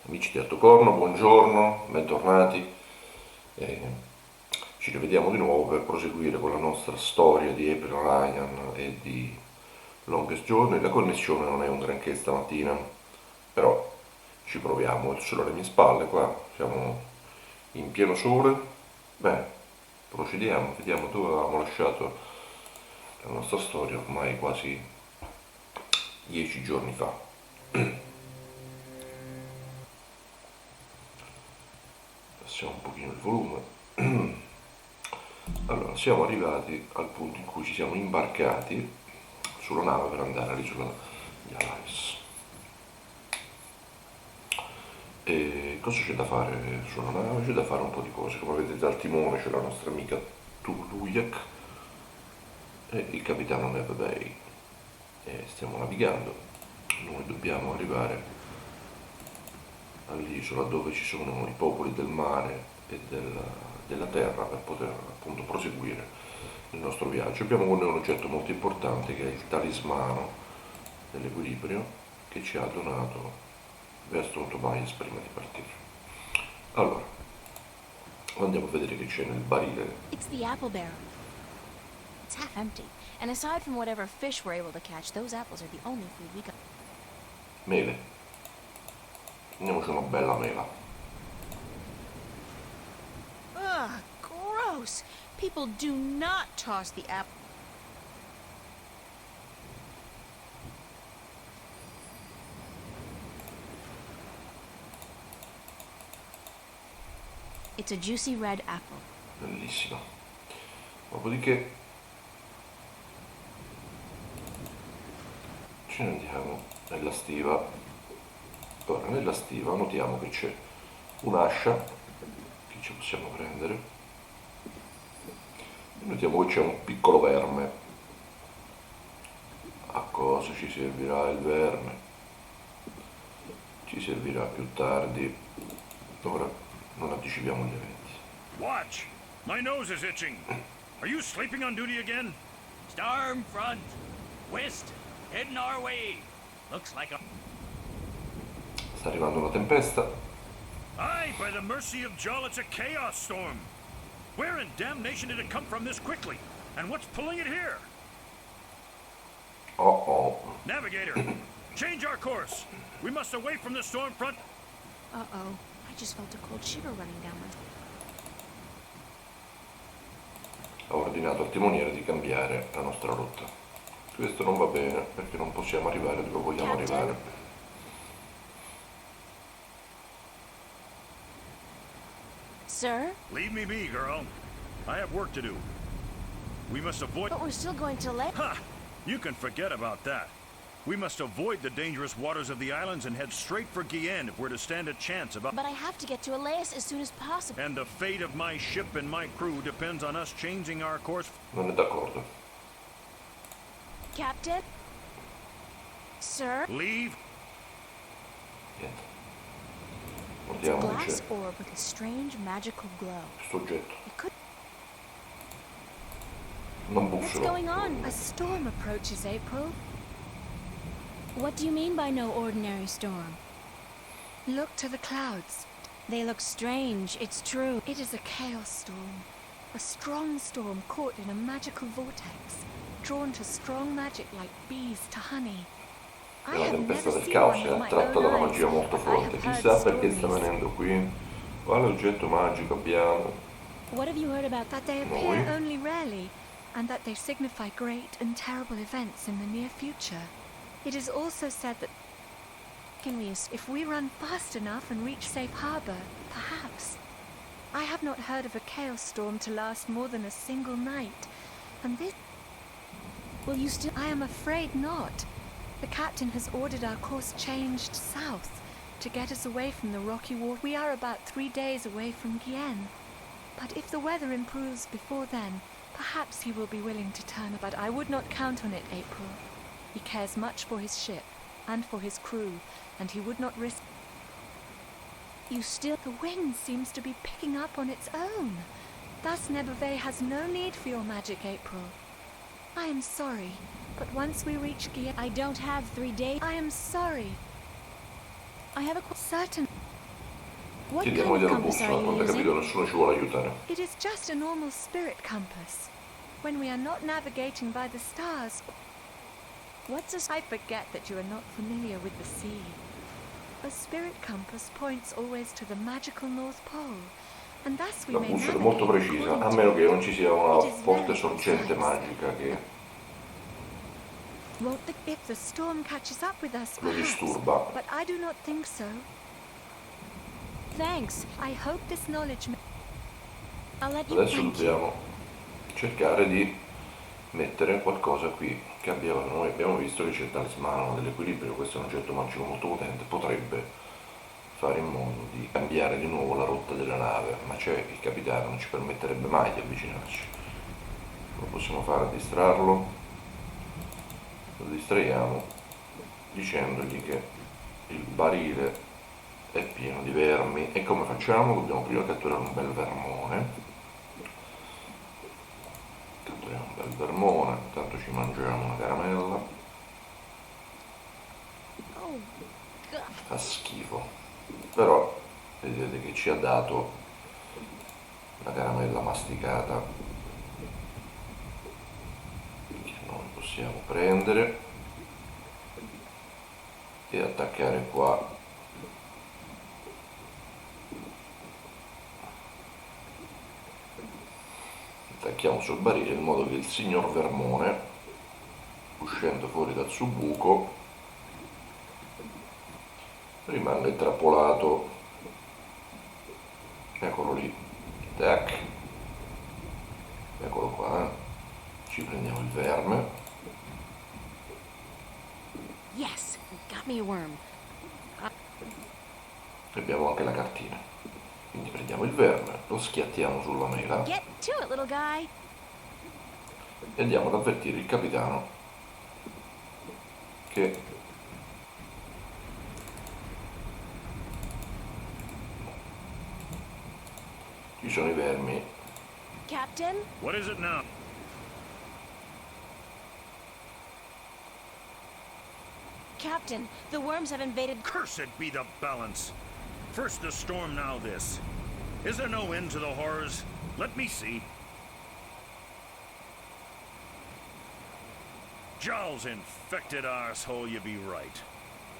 Amici di Altocorno, buongiorno, bentornati. E ci rivediamo di nuovo per proseguire con la nostra storia di April Ryan e di Longest Journey. La connessione non è un granché stamattina, però ci proviamo. Il sole alle mie spalle, qua siamo in pieno sole. Bene, procediamo, vediamo dove avevamo lasciato la nostra storia ormai quasi 10 giorni fa. Passiamo un pochino il volume. Allora, siamo arrivati al punto in cui ci siamo imbarcati sulla nave per andare all'isola di Alais. E cosa c'è da fare sulla nave? C'è da fare un po' di cose. Come vedete al timone c'è la nostra amica Tuluyak e il capitano Neve Bay. E stiamo navigando. Noi dobbiamo arrivare all'isola dove ci sono i popoli del mare e della terra per poter appunto proseguire il nostro viaggio. Abbiamo con noi un oggetto molto importante che è il talismano dell'equilibrio che ci ha donato Weston Tobias prima di partire. Allora, andiamo a vedere che c'è nel barile. It's the apple barrel. It's half empty. And aside from whatever fish we're able to catch, those apples are the only food we got. Mele. Prendiamoci una bella mela. Ugh, gross. People do not toss the apple. It's a juicy red apple. Bellissima. Dopodiché ce ne andiamo nella stiva. Ora nella stiva notiamo che c'è un'ascia che ci possiamo prendere e notiamo che c'è un piccolo verme. A cosa ci servirà il verme? Ci servirà più tardi. Ora non anticipiamo gli eventi. Watch! My nose is itching. Are you sleeping on duty again? Storm front. West. Heading our way. Looks like a... Sta arrivando una tempesta. Aye, by the mercy of Jol, it's a chaos storm. Where in damnation did it come from this quickly? And what's pulling it here? Oh. Navigator, change our course. We must away from the storm front. Uh-oh. I just felt a cold shiver running down my... Ha ordinato al timoniere di cambiare la nostra rotta. Questo non va bene perché non possiamo arrivare dove vogliamo arrivare. Sir? Leave me be, girl. I have work to do. We must avoid... But we're still going to land. Ha! You can forget about that. We must avoid the dangerous waters of the islands and head straight for Guyenne if we're to stand a chance about... But I have to get to Elias as soon as possible. And the fate of my ship and my crew depends on us changing our course. Non è d'accordo. Captain? Sir? Leave. Niente. It's a Guardiamo che glass c'è orb with a strange magical glow. questo oggetto. It could... Una What's bussola. going on? A storm approaches, April. What do you mean by no ordinary storm? Look to the clouds. They look strange, it's true. It is a chaos storm. A strong storm caught in a magical vortex, drawn to strong magic like bees to honey. È una tempesta del caos, è attratta da una magia molto forte. Chissà perché sta venendo qui. Quale oggetto magico abbiamo? What have you heard about That they appear only rarely, and that they signify great and terrible events in the near future. It is also said that if we run fast enough and reach safe harbor, perhaps. I have not heard of a chaos storm to last more than a single night, and this... Will you still... I am afraid not. The captain has ordered our course changed south to get us away from the rocky water. We are about 3 days away from Guyenne. But if the weather improves before then, perhaps he will be willing to turn. But I would not count on it, April. He cares much for his ship and for his crew, and he would not risk... You still... The wind seems to be picking up on its own. Thus Nebuve has no need for your magic, April. I am sorry, but once we reach Guyenne... I don't have 3 days. I am sorry. I have a... Certain... What kind Chiediamogli of della compass are bussola, a you quanto ho using? capito nessuno ci vuole aiutare. It is just a normal spirit compass. When we are not navigating by the stars. What's a... I forget that you are not familiar with the sea. A spirit compass points always to the magical North Pole, and thus we La may bussola è navigate molto precisa, according a to meno che it. non ci sia una It is forte very sorgente precise. magica che If the storm catches up with us, lo perhaps, disturba. but I do not think so. Thanks. I hope this knowledge I'll let you... Adesso Thank you. dobbiamo cercare di mettere qualcosa qui che abbiamo. Noi abbiamo visto che c'è il talismano dell'equilibrio, questo è un oggetto magico molto potente, potrebbe fare in modo di cambiare di nuovo la rotta della nave, ma c'è il capitano, non ci permetterebbe mai di avvicinarci. Come possiamo fare a distrarlo? Lo distraiamo dicendogli che il barile è pieno di vermi. E come facciamo? Dobbiamo prima catturare un bel vermone. Catturiamo un bel vermone, intanto ci mangiamo una caramella. Oh, God. Fa schifo, però vedete che ci ha dato la caramella masticata che noi possiamo prendere e attaccare qua. Attacchiamo sul barile in modo che il signor Vermone, uscendo fuori dal suo buco, rimanga intrappolato. Eccolo lì, tac, eccolo qua, ci prendiamo il verme Yes, got me a worm. e abbiamo anche la cartina. Quindi prendiamo il verme, lo schiattiamo sulla mela Get to it, little guy. e andiamo ad avvertire il capitano che ci sono i vermi. Captain? What is it now? Captain, the worms have invaded... Cursed be the balance. First the storm, now this. Is there no end to the horrors? Let me see. Jowl's infected arsehole, you be right.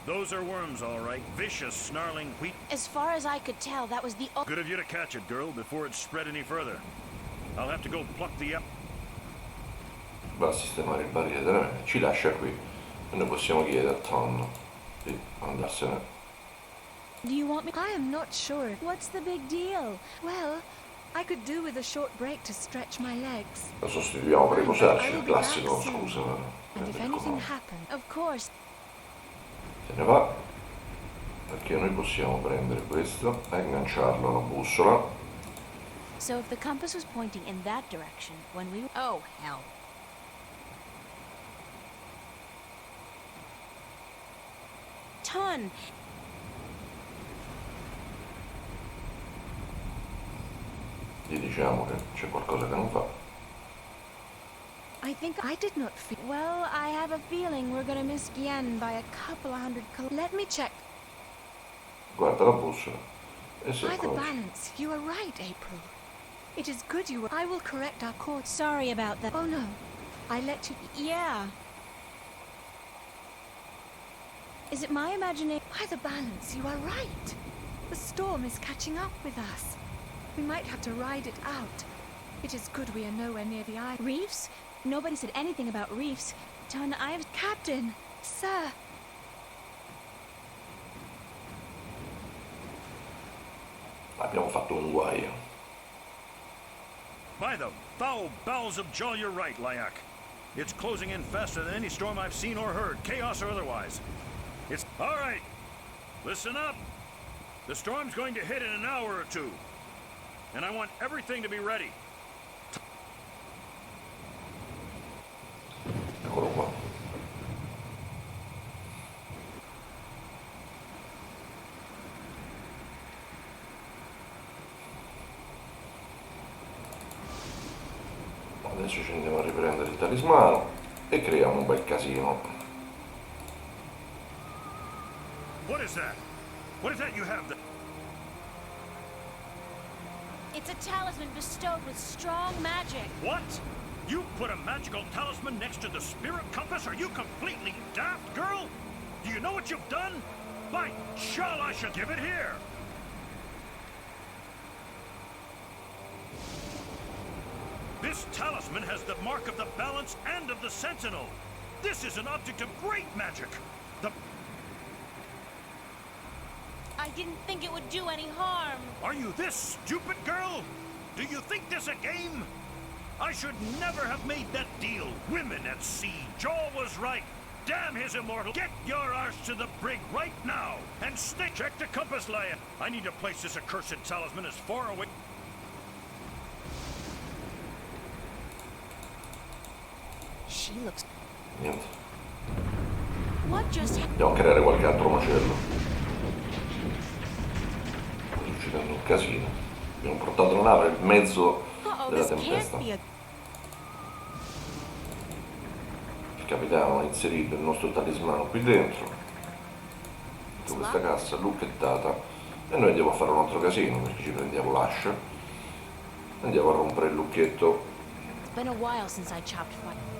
Those are worms, all right. Vicious, snarling wheat. As far as I could tell, that was the... Good of you to catch it, girl, before it spread any further. I'll have to go pluck the... Va a sistemare il barile della mela, ci lascia qui e noi possiamo chiedere a Tom di andarsene. Do you want me... I am not sure if... What's the big deal? Well, I could do with a short break to stretch my legs. Lo sostituiamo per riposarci, I will il be back classico, soon. scusa. And if anything happens... Of course. Se ne va, perché noi possiamo prendere questo, agganciarlo alla bussola. So if the compass was pointing in that direction when we... Oh, hell. Ton! Gli diciamo che c'è qualcosa che non va. I think I did not feel... Well, I have a feeling we're gonna miss Gien by a couple of hundred Let me check. Guarda la bussola e si By the accorge. balance, you are right, April. It is good you were... I will correct our course. Sorry about that. Oh no, I let you... Yeah. Is it my imagination? By the balance, you are right. The storm is catching up with us. We might have to ride it out. It is good we are nowhere near the island. Reefs? Nobody said anything about reefs. Ton, I've... Captain! Sir! Abbiamo fatto un guaio. By the foul bowels of Jaw, you're right, Lyak. It's closing in faster than any storm I've seen or heard, chaos or otherwise. It's... All right, listen up. The storm's going to hit in an hour or two. And I want everything to be ready. Eccolo qua. Adesso ci andiamo a riprendere il talismano e creiamo un bel casino. What is that? What is that you have there? It's a talisman bestowed with strong magic. What? You put a magical talisman next to the spirit compass? Are you completely daft, girl? Do you know what you've done? By shall I should give it here. This talisman has the mark of the balance and of the sentinel. This is an object of great magic. I didn't think it would do any harm. Are you this stupid, girl? Do you think this a game? I should never have made that deal. Women at sea. Joel was right. Damn his immortal. Get your arse to the brig right now and stick. Check the compass, Leia. I need to place this accursed talisman as far away. She looks... Niente. What just happened? Andiamo a creare qualche altro macello. Sta succedendo un casino. Abbiamo portato la nave nel mezzo della this tempesta. can't be a... Il capitano ha inserito il nostro talismano qui dentro. Con questa cassa lucchettata. E noi andiamo a fare un altro casino perché ci prendiamo l'ascia. Andiamo a rompere il lucchetto. It's been a while since I chopped fire.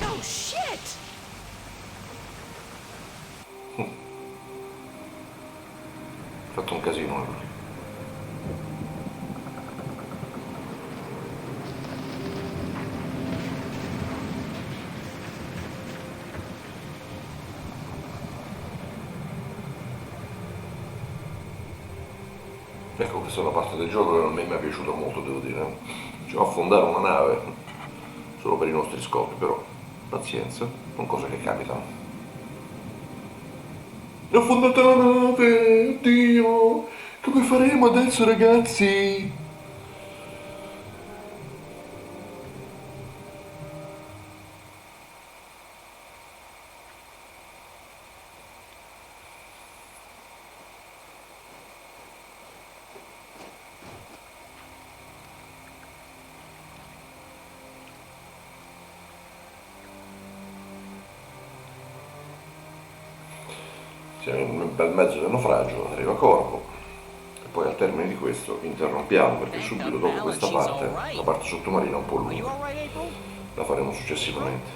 Oh shit! Ho fatto un casino lui. Ecco, questa è una parte del gioco che a me mi è piaciuta molto, devo dire. Ci va a affondare una nave, solo per i nostri scopi, però pazienza, sono cose che capitano. È affondata la nave, oddio! Come faremo adesso, ragazzi? Siamo in un bel mezzo del naufragio, arriva Corvo e poi al termine di questo interrompiamo perché subito dopo questa parte, la parte sottomarina è un po' Are you lunga, all right, April? la faremo successivamente.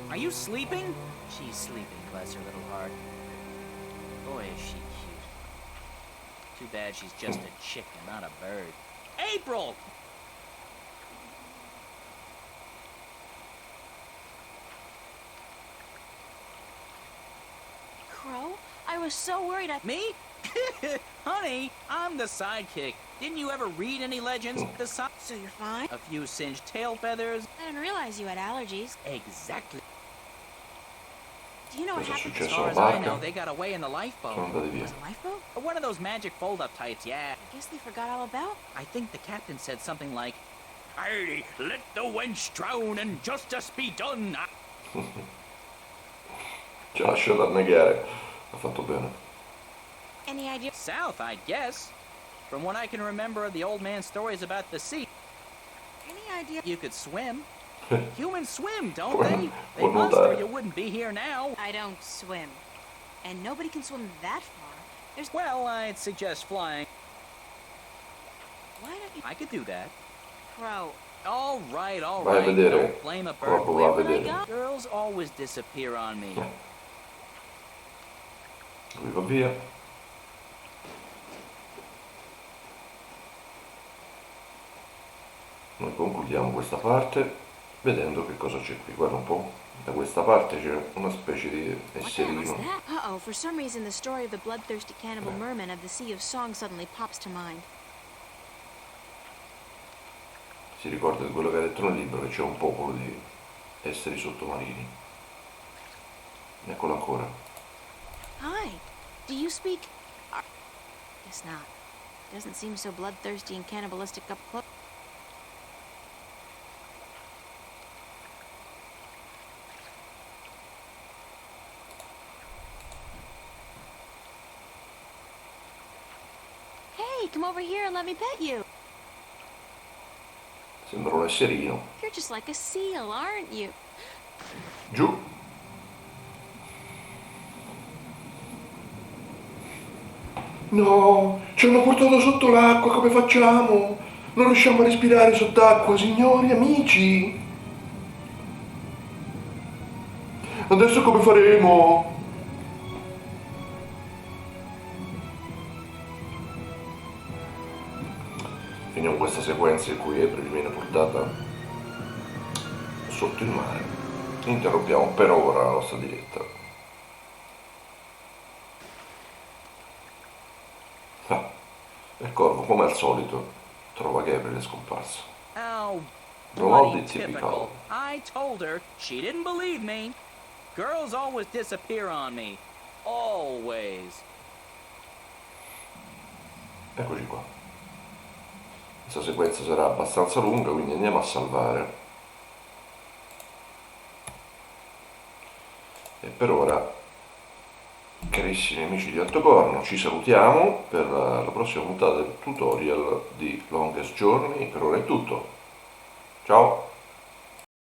Are you sleeping? She's sleeping, bless her little heart. Boy, is she cute. Too bad she's just a chicken, not a bird. April! Crow? I was so worried I... Me? Honey, I'm the sidekick. Didn't you ever read any legends? The So you're fine? A few singed tail feathers. I didn't realize you had allergies. Exactly. Do you know what Cosa è happened? As successo far alla as I know, barca? they got away in the Sono lifeboat. andati via. Was a lifeboat? One of those magic fold-up tights, yeah. I guess they forgot all about... I think the captain said something like, "Aye, let the wench drown and justice be done." Ci ha lasciato annegare, ha fatto bene. Any idea? South, I guess. From what I can remember of the old man's stories about the sea, Any idea? you could swim. Humans swim, don't Può- they? They può must, or nuotare. you wouldn't be here now. I don't swim. And nobody can swim that far. There's... Well, I'd suggest flying. Why don't you... I could do that. Crow. All right, all Vai a right. vedere. Don't blame a bird. Corvo va a Where would I vedere. go? Girls always disappear on me. Lui va via. Noi concludiamo questa parte vedendo che cosa c'è qui. Guarda un po', da questa parte c'è una specie di What the hell is esserino. that? Uh-oh, for some reason the story of the bloodthirsty cannibal merman of the Sea of Song suddenly pops to mind. Si ricorda di quello che ha detto nel libro, che c'è un popolo di esseri sottomarini. Eccolo ancora. Hi. Do you speak... Guess not. Doesn't seem so bloodthirsty and cannibalistic up close. Hey, come over here and let me pet you. Sembra un esserino. You're just like a seal, aren't you? Giù. No, ci hanno portato sotto l'acqua, come facciamo? Non riusciamo a respirare sott'acqua, signori, amici. Adesso come faremo? Finiamo questa sequenza in cui April viene portata sotto il mare. Interrompiamo per ora la nostra diretta. Ah, il corvo, come al solito, trova che April è scomparso. Oh, Bloody bloody typical. typical. I told her. She didn't believe me. Girls always disappear on me. Always. Eccoci qua. Questa sequenza sarà abbastanza lunga, quindi andiamo a salvare. E per ora, carissimi amici di Altocorno, ci salutiamo per la prossima puntata del tutorial di Longest Journey. Per ora è tutto. Ciao!